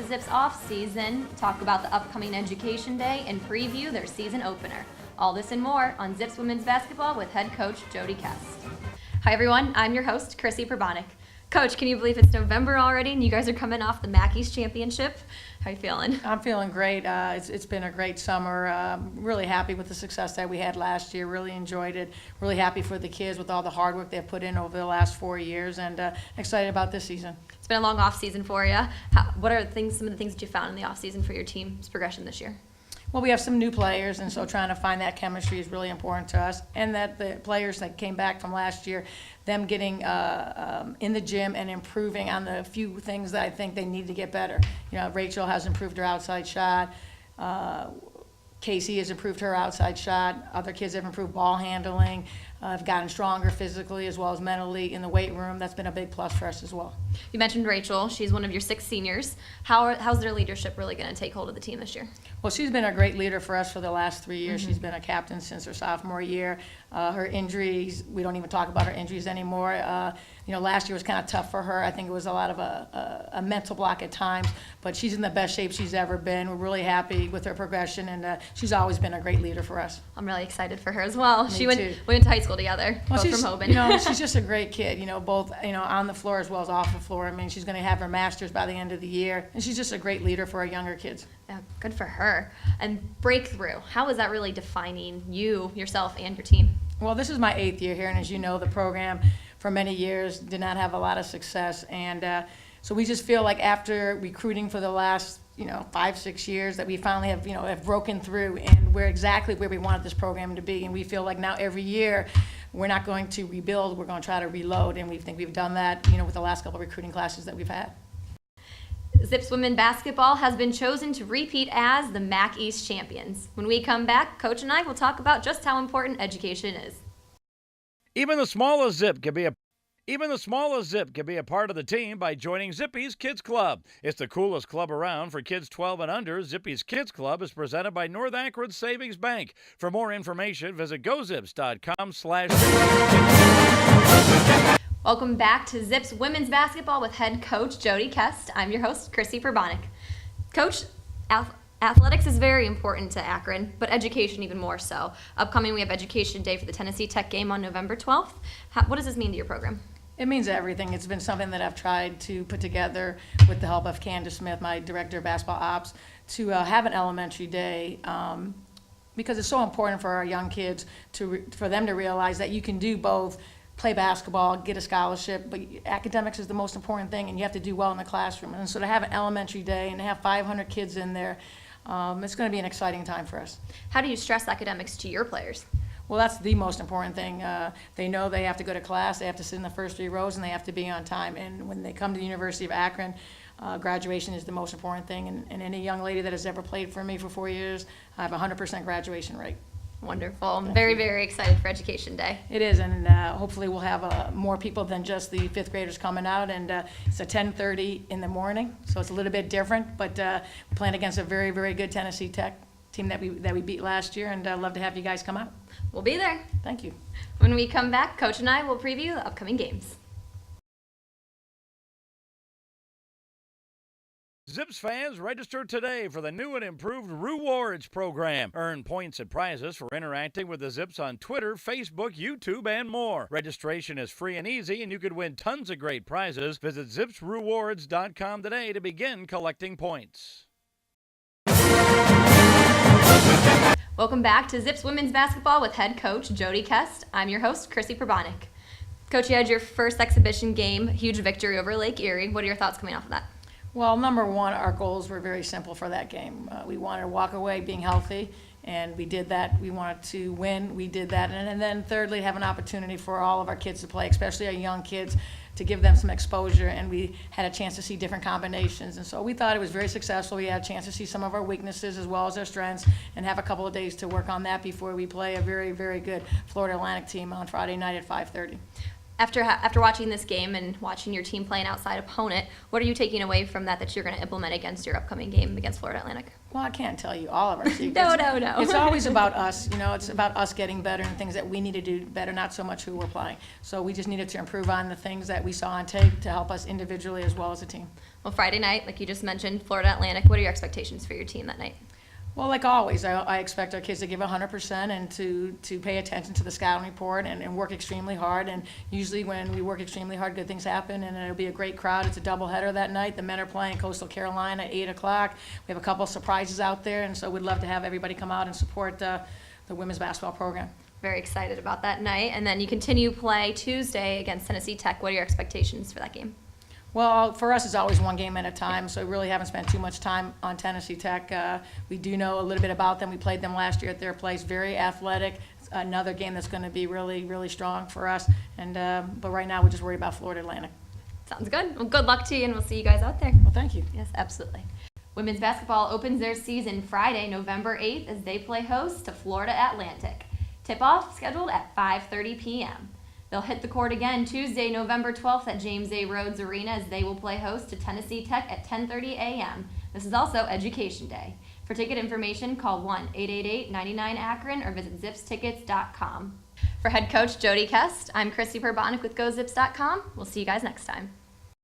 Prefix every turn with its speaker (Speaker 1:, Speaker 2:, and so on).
Speaker 1: Zips off season, talk about the upcoming Education Day, and preview their season opener. All this and more on Zips Women's Basketball with head coach Jodi Kest. Hi everyone, I'm your host, Chrissy Perbonik. Coach, can you believe it's November already and you guys are coming off the MAC East Championship? How are you feeling?
Speaker 2: I'm feeling great. It's been a great summer. Really happy with the success that we had last year. Really enjoyed it. Really happy for the kids with all the hard work they've put in over the last 4 years, and excited about this season.
Speaker 1: It's been a long off season for you. What are some of the things that you found in the off season for your team's progression this year?
Speaker 2: Well, we have some new players, and so trying to find that chemistry is really important to us. And that the players that came back from last year, them getting in the gym and improving on the few things that I think they need to get better. You know, Rachel has improved her outside shot. Casey has improved her outside shot. Other kids have improved ball handling. Have gotten stronger physically as well as mentally in the weight room. That's been a big plus for us as well.
Speaker 1: You mentioned Rachel. She's one of your 6 seniors. How's their leadership really going to take hold of the team this year?
Speaker 2: Well, she's been a great leader for us for the last 3 years. She's been a captain since her sophomore year. Her injuries, we don't even talk about her injuries anymore. Last year was kind of tough for her. I think it was a lot of a mental block at times, but she's in the best shape she's ever been. We're really happy with her progression, and she's always been a great leader for us.
Speaker 1: I'm really excited for her as well.
Speaker 2: Me
Speaker 1: We
Speaker 2: too.
Speaker 1: went to high school together,
Speaker 2: Well,
Speaker 1: both
Speaker 2: she's,
Speaker 1: from Hoban.
Speaker 2: she's just a great kid, both, on the floor as well as off the floor. I mean, she's going to have her master's by the end of the year, and she's just a great leader for our younger kids.
Speaker 1: Yeah, good for her. And breakthrough, how is that really defining you, yourself, and your team?
Speaker 2: Well, this is my 8th year here, and as you know, the program for many years did not have a lot of success, and so we just feel like after recruiting for the last 5-6 years that we finally have broken through, and we're exactly where we wanted this program to be. And we feel like now every year we're not going to rebuild, we're going to try to reload, and we think we've done that with the last couple of recruiting classes that we've had.
Speaker 1: Zips Women Basketball has been chosen to repeat as the MAC East champions. When we come back, Coach and I will talk about just how important education is.
Speaker 3: Even the smallest zip can be a part of the team by joining Zippy's Kids Club. It's the coolest club around for kids 12 and under. Zippy's Kids Club is presented by North Akron Savings Bank. For more information, visit gozips.com/.
Speaker 1: Welcome back to Zips Women's Basketball with head coach Jodi Kest. I'm your host, Chrissy Perbonik. Coach, athletics is very important to Akron, but education even more so. Upcoming, we have Education Day for the Tennessee Tech game on November 12th. What does this mean to your program?
Speaker 2: It means everything. It's been something that I've tried to put together with the help of Candace Smith, my director of basketball ops, to have an elementary day because it's so important for our young kids for them to realize that you can do both. Play basketball, get a scholarship, but academics is the most important thing, and you have to do well in the classroom. And so to have an elementary day and to have 500 kids in there, it's going to be an exciting time for us.
Speaker 1: How do you stress academics to your players?
Speaker 2: Well, that's the most important thing. They know they have to go to class, they have to sit in the first 3 rows, and they have to be on time. And when they come to the University of Akron, graduation is the most important thing. And any young lady that has ever played for me for 4 years, I have a 100% graduation rate.
Speaker 1: Wonderful. I'm very, very excited for Education Day.
Speaker 2: It is, and hopefully we'll have more people than just the 5th graders coming out, and it's at 10:30 in the morning, so it's a little bit different, but we're playing against a very, very good Tennessee Tech team that we beat last year, and I'd love to have you guys come out.
Speaker 1: We'll be there.
Speaker 2: Thank you.
Speaker 1: When we come back, Coach and I will preview the upcoming games.
Speaker 3: Zips fans, register today for the new and improved Rewards program. Earn points and prizes for interacting with the Zips on Twitter, Facebook, YouTube, and more. Registration is free and easy, and you could win tons of great prizes. Visit zipsrewards.com today to begin collecting points.
Speaker 1: Welcome back to Zips Women's Basketball with head coach Jodi Kest. I'm your host, Chrissy Perbonik. Coach, you had your first exhibition game, huge victory over Lake Erie. What are your thoughts coming off of that?
Speaker 2: Well, number one, our goals were very simple for that game. We wanted to walk away being healthy, and we did that. We wanted to win. We did that. And then thirdly, have an opportunity for all of our kids to play, especially our young kids, to give them some exposure, and we had a chance to see different combinations. And so we thought it was very successful. We had a chance to see some of our weaknesses as well as our strengths and have a couple of days to work on that before we play a very, very good Florida Atlantic team on Friday night at 5:30.
Speaker 1: After watching this game and watching your team play an outside opponent, what are you taking away from that you're going to implement against your upcoming game against Florida Atlantic?
Speaker 2: Well, I can't tell you all of our secrets.
Speaker 1: No.
Speaker 2: It's always about us. It's about us getting better and things that we need to do better, not so much who we're playing. So we just needed to improve on the things that we saw on tape to help us individually as well as a team.
Speaker 1: Well, Friday night, like you just mentioned, Florida Atlantic, what are your expectations for your team that night?
Speaker 2: Well, like always, I expect our kids to give 100% and to pay attention to the scouting report and work extremely hard. And usually when we work extremely hard, good things happen, and it'll be a great crowd. It's a doubleheader that night. The men are playing Coastal Carolina at 8 o'clock. We have a couple of surprises out there, and so we'd love to have everybody come out and support the women's basketball program.
Speaker 1: Very excited about that night. And then you continue play Tuesday against Tennessee Tech. What are your expectations for that game?
Speaker 2: Well, for us, it's always one game at a time, so we really haven't spent too much time on Tennessee Tech. We do know a little bit about them. We played them last year at their place. Very athletic. It's another game that's going to be really, really strong for us. But right now, we're just worried about Florida Atlantic.
Speaker 1: Sounds good. Well, good luck to you, and we'll see you guys out there.
Speaker 2: Well, thank you.
Speaker 1: Yes, absolutely. Women's basketball opens their season Friday, November 8th, as they play host to Florida Atlantic. Tip-off scheduled at 5:30 p.m. They'll hit the court again Tuesday, November 12th at James A. Rhodes Arena as they will play host to Tennessee Tech at 10:30 a.m. This is also Education Day. For ticket information, call 1-888-99-AKRON or visit zipstickets.com. For head coach Jodi Kest, I'm Chrissy Perbonic with GoZips.com. We'll see you guys next time.